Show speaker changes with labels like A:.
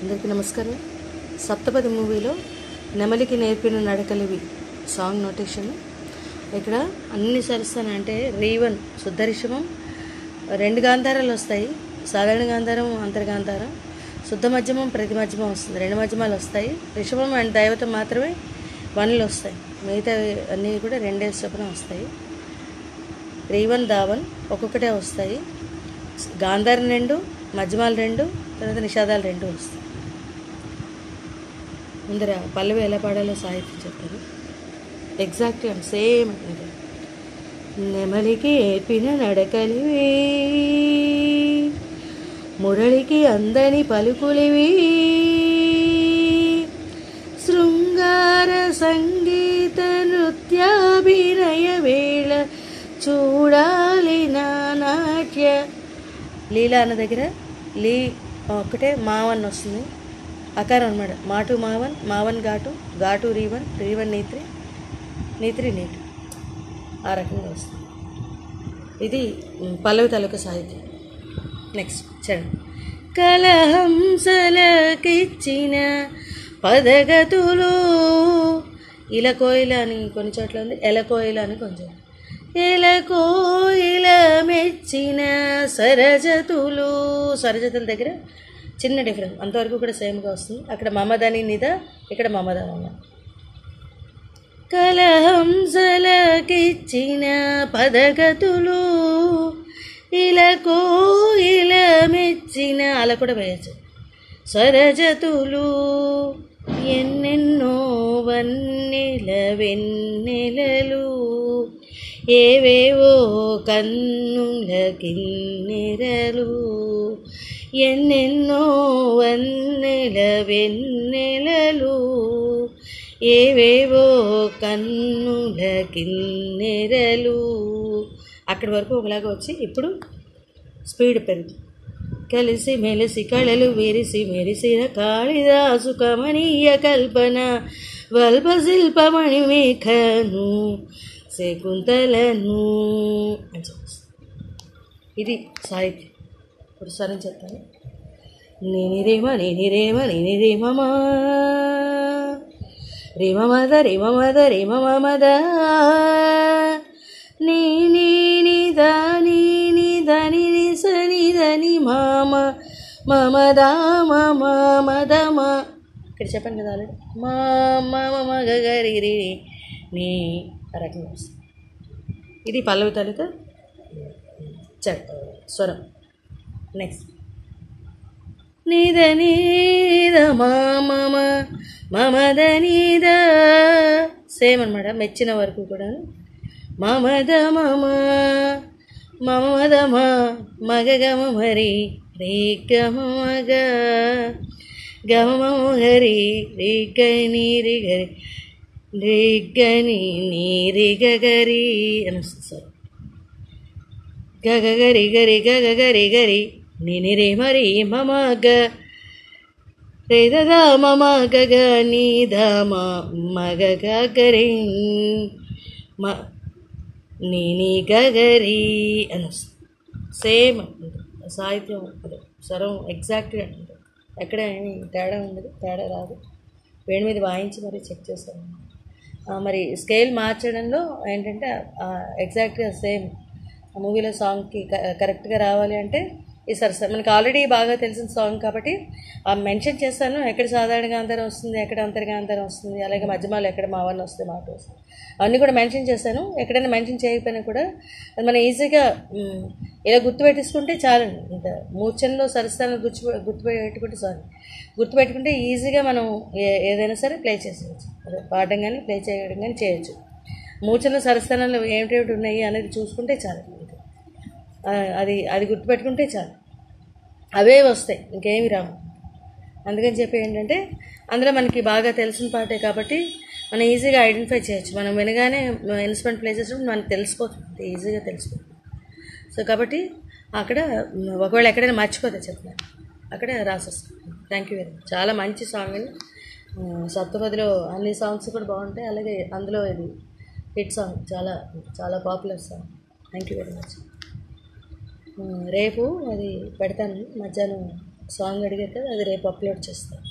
A: అందరికీ నమస్కారం. సప్తపది మూవీలో నెమలికి నేర్పిన నడకలివి సాంగ్ నోటేషన్. ఇక్కడ అన్ని సరస్తానంటే రీవన్ శుద్ధ రిషభం, 2 గాంధారాలు వస్తాయి. సాధారణ గాంధారం, అంతర్గాంధారం, శుద్ధ మధ్యమం, ప్రతి మధ్యమం వస్తుంది. 2 మధ్యమాలు వస్తాయి. రిషభం అండ్ దైవతం మాత్రమే 1లు వస్తాయి. మిగతా అన్నీ కూడా 2 చొప్పున వస్తాయి. రీవన్ దావన్ ఒక్కొక్కటే వస్తాయి. గాంధారం 2, మధ్యమాలు 2, తర్వాత నిషాదాలు 2 వస్తాయి. ముందర పల్లవి ఎలా పాడాలో సాహిత్యం చెప్తారు. ఎగ్జాక్ట్గా సేమ్ అంటే నెమలికి ఏపిన నడకలివి, మురళికి అందని పలుకులివి, శృంగార సంగీత నృత్యాభినయ వేళ చూడాలి నా నాట్య. లీలా అన్న దగ్గర లీ ఒకటే మావన్ వస్తుంది, అకారం అనమాట. మాటు మావన్, మావన్ ఘాటు, ఘాటు రీవన్, రీవన్ నీత్రి, నీత్రి నీటు, ఆ రకంగా వస్తుంది. ఇది పల్లవి తాలూకా సాహిత్యం. నెక్స్ట్ చరణం. కలహంసలకిచ్చిన పదగతులు, ఇలకోయిల అని కొన్ని చోట్ల ఉంది, ఎలకోయిల అని కొంచెం. ఎలకోయిల మెచ్చిన సరజతులు, సరజతుల దగ్గర చిన్న డిఫరెన్స్, అంతవరకు కూడా సేమ్గా వస్తుంది. అక్కడ మమదని నిద, ఇక్కడ మమదన. కలహంసలకిచ్చిన పదగతులు, ఇలకో ఇల మెచ్చిన, అలా కూడా వేయచ్చు. సరజతులు ఎన్నెన్నో వన్నెల వెన్నెలలు, ఏవేవో కన్నుల కిన్నెరలు, ఎన్నెన్నో వన్నెల వెన్నెలలు, ఏవేవో కన్నుల కిన్నెరలు. అక్కడి వరకు ఒకలాగా వచ్చి ఇప్పుడు స్పీడ్ పెరుగుతుంది. కలిసి మెలిసి కళలు విరిసి మెరిసిన కాళిదాసు కమనీయ కల్పన, వల్ప శిల్పమణి మేఘను శకుంతలను అని చెప్పేసి ఇది సాహిత్యం. ఇప్పుడు స్వరం చెప్తాను. నేనిరేమ నేనిరేమ నేనిరేమమా రేమ మద రేమ మద రేమ మద, నీ దని దని సని దని మామ మమదా మమ మదమా. ఇక్కడ చెప్పాను కదా ఆల్రెడీ. మా మమ మగరి నీ రకంగా వస్తుంది. ఇది పల్లవి తాలూకా స్వరం. నెక్స్ట్ నిద నీద మమ మమద నీద, సేమ్ అనమాట. మెచ్చిన వరకు కూడా మమద మమ మమద మగ గమ మరి రే గమ మగ గమ మమ హరి రే గని రి గరి రే గని నీరి గగరి అని వస్తుంది. సార్ గగ గరి గరి గగ గరి గరి నిని రే మరి మమ గ రే ద మమ గగ నీ ద మగ గరి మ నీని గగరి అని వస్తుంది. సేమ్ సాహిత్యం స్వరం ఎగ్జాక్ట్గా ఉంటుంది. ఎక్కడ ఏమి తేడా ఉండదు, తేడా రాదు. వేడి మీద వాయించి మరి చెక్ చేస్తాను. మరి స్కేల్ మార్చడంలో ఏంటంటే ఎగ్జాక్ట్గా సేమ్ మూవీలో సాంగ్కి కరెక్ట్గా రావాలి అంటే ఈ సరస మనకు ఆల్రెడీ బాగా తెలిసిన సాంగ్ కాబట్టి మెన్షన్ చేస్తాను. ఎక్కడ సాధారణ గాంధారం వస్తుంది, ఎక్కడ అంతర్గాంధారం వస్తుంది, అలాగే మధ్యమాలు ఎక్కడ మావన్న వస్తుంది, మాట వస్తుంది, అవన్నీ కూడా మెన్షన్ చేస్తాను. ఎక్కడైనా మెన్షన్ చేయకపోయినా కూడా అది మనం ఈజీగా ఇలా గుర్తుపెట్టేసుకుంటే చాలండి. ఇంత మూర్ఛనలో సరస్థానం గుర్తుపెట్టుకుంటే చాలు. గుర్తుపెట్టుకుంటే ఈజీగా మనం ఏదైనా సరే ప్లే చేసేయచ్చు. అదే పాడడం కానీ ప్లే చేయడం కానీ చేయొచ్చు. మూర్ఛనలో సరస్థానంలో ఏమిటేమిటి ఉన్నాయి అనేది చూసుకుంటే చాలు. అది గుర్తుపెట్టుకుంటే చాలు, అవే వస్తాయి, ఇంకేమి రావు. అందుకని చెప్పి ఏంటంటే అందులో మనకి బాగా తెలిసిన పాటే కాబట్టి మనం ఈజీగా ఐడెంటిఫై చేయొచ్చు. మనం వినగానే ఇన్స్ట్రుమెంట్ ప్లే చేసినప్పుడు మనకు తెలిసిపోతుంది, ఈజీగా తెలిసిపోతుంది. సో కాబట్టి అక్కడ ఒకవేళ ఎక్కడైనా మర్చిపోతే చెప్తాను, అక్కడే రాసేస్తాను. Thank you very much. చాలా మంచి సాంగ్ అండి. సప్తపదిలో అన్ని సాంగ్స్ కూడా బాగుంటాయి, అలాగే అందులో ఇది హిట్ సాంగ్, చాలా చాలా popular song. Thank you very much. రేపు అది పెడతాను మధ్యాహ్నం సాంగ్ అడిగారు కదా, అది రేపు అప్లోడ్ చేస్తాను.